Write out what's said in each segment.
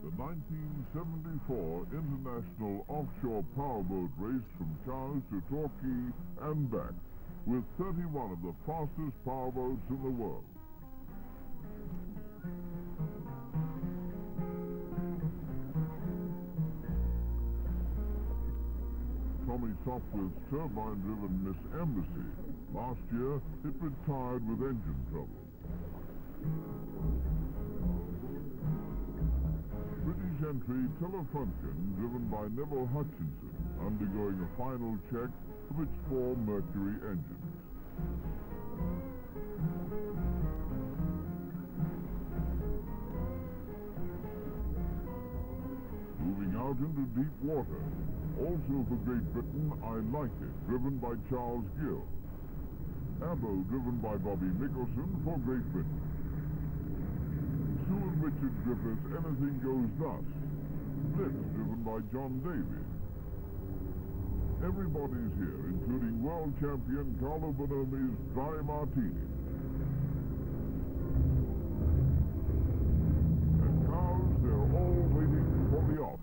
The 1974 International Offshore Powerboat race from Cowes to Torquay and back, with 31 of the fastest powerboats in the world. Tommy Sopwith's turbine-driven Miss Embassy. Last year, it retired with engine trouble. British entry Telefunken, driven by Neville Hutchinson, undergoing a final check of its 4 Mercury engines. Moving out into deep water. Also for Great Britain, I Like It, driven by Charles Gill. Abo, driven by Bobby Mickelson for Great Britain. Sue and Richard Griffiths' Anything Goes Thus. Blitz, driven by John Davies. Everybody's here, including world champion Carlo Bonomi's Dry Martini. And Cowes, they're all waiting for the off.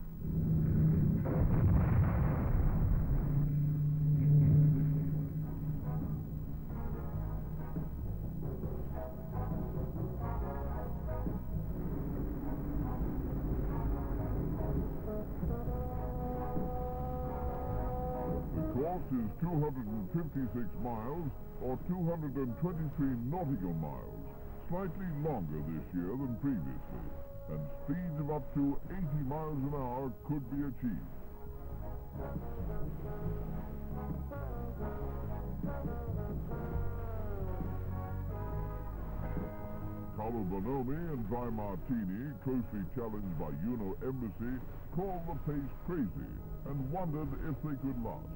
The course is 256 miles, or 223 nautical miles, slightly longer this year than previously, and speeds of up to 80 miles an hour could be achieved. Carlo Bonomi and Dry Martini, closely challenged by Embassy, called the pace crazy and wondered if they could last.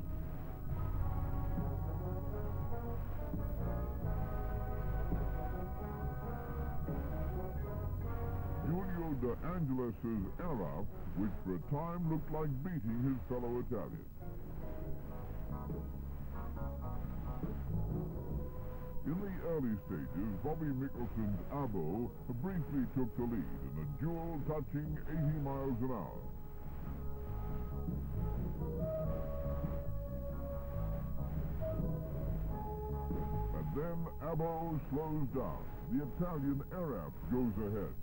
Giulio De Angelis' Araf, which for a time looked like beating his fellow Italian. In the early stages, Bobby Mickelson's Abo briefly took the lead in a duel touching 80 miles an hour. And then Abo slows down. The Italian Araf goes ahead.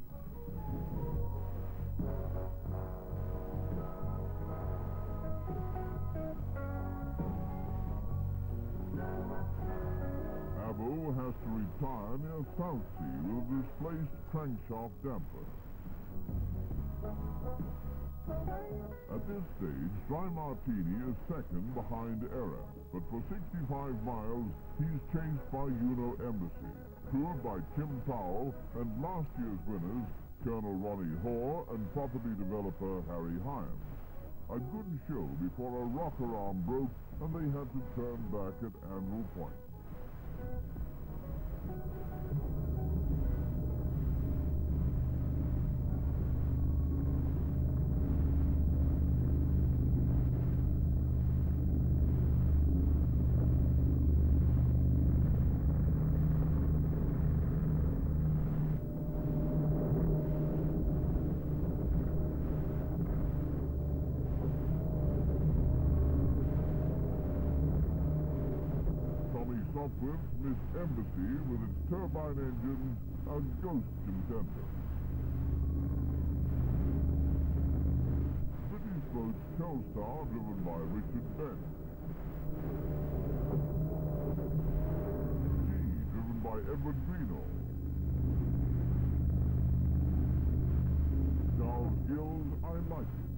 Abo has to retire near South Sea with a displaced crankshaft damper. At this stage, Dry Martini is second behind Araf, but for 65 miles, he's chased by Embassy, crewed by Tim Powell and last year's winners, Colonel Ronnie Hoare and property developer Harry Hyam. A good show before a rocker arm broke and they had to turn back at Anvil Point. Sopwith, Miss Embassy, with its turbine engines, a ghost contender. British boats Telstar, driven by Richard Bent. G, driven by Edward Greenall. Charles Gill's I Like It.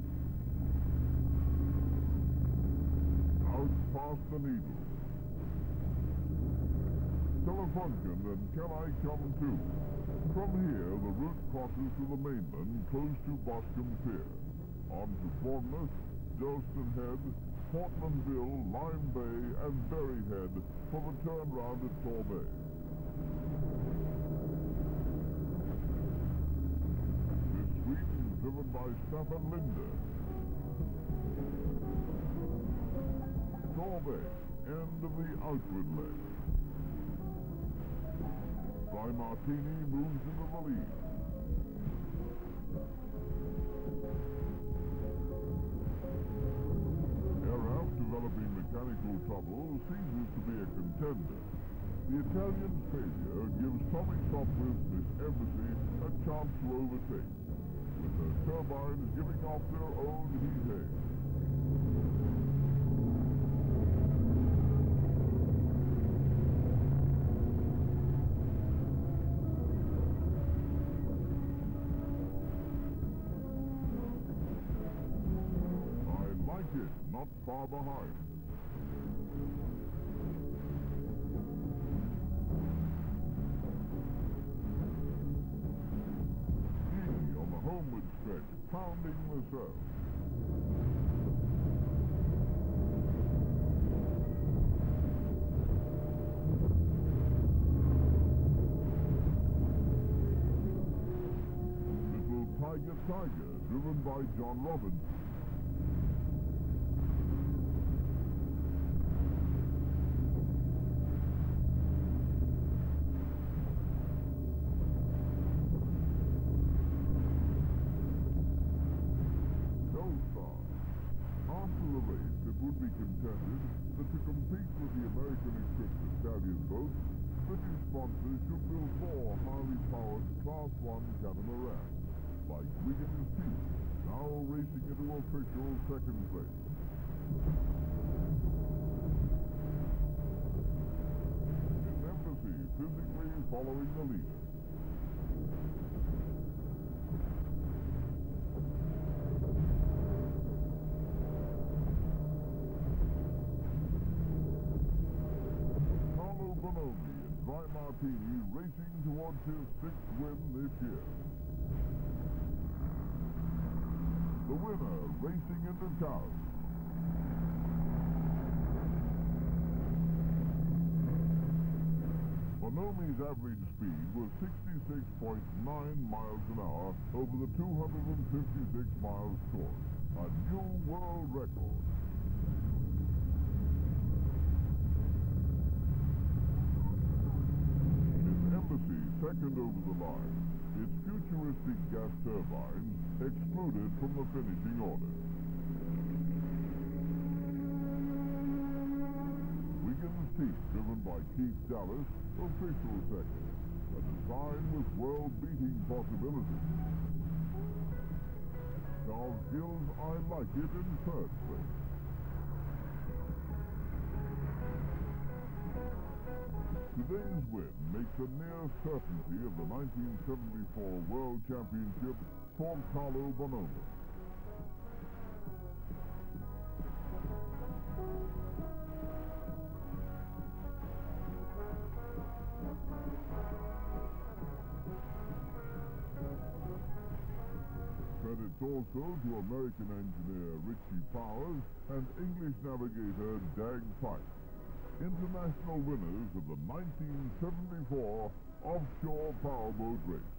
Out past the Needle. Telefunken and Can I Come Too? From here, the route crosses to the mainland, close to Boscombe Pier. On to Bournemouth, Dalston Head, Portmanville, Lime Bay, and Berry Head for the turnaround at Torbay. This Sweden, driven by Staffan Linde. Torbay, end of the outward leg. Dry Martini moves into the lead. Aircraft developing mechanical trouble ceases to be a contender. The Italian's failure gives Tommy Sopwith's Embassy a chance to overtake, with her turbines giving off their own heat haze. I like it, not far behind. Homeward stretch, pounding the surf. Little Tiger, driven by John Robinson. After the race, it would be contended that to compete with the American-equipped Italian boat, British sponsors should build more highly powered Class 1 catamarans, like Wiggins Peak, now racing into official second place. His Embassy physically following the leader. Bonomi and Dry Martini racing towards his 6th win this year. The winner racing into town. Bonomi's average speed was 66.9 miles an hour over the 256 miles course, a new world record. Embassy second over the line, its futuristic gas turbines excluded from the finishing order. Wiggins Peak, driven by Keith Dallas, official second, a design with world-beating possibilities. Charles Gill's I Like It in third place. Today's win makes a near certainty of the 1974 World Championship for Carlo Bonomi. Credits also to American engineer Richie Powers and English navigator Dag Pike, international winners of the 1974 Offshore Powerboat race.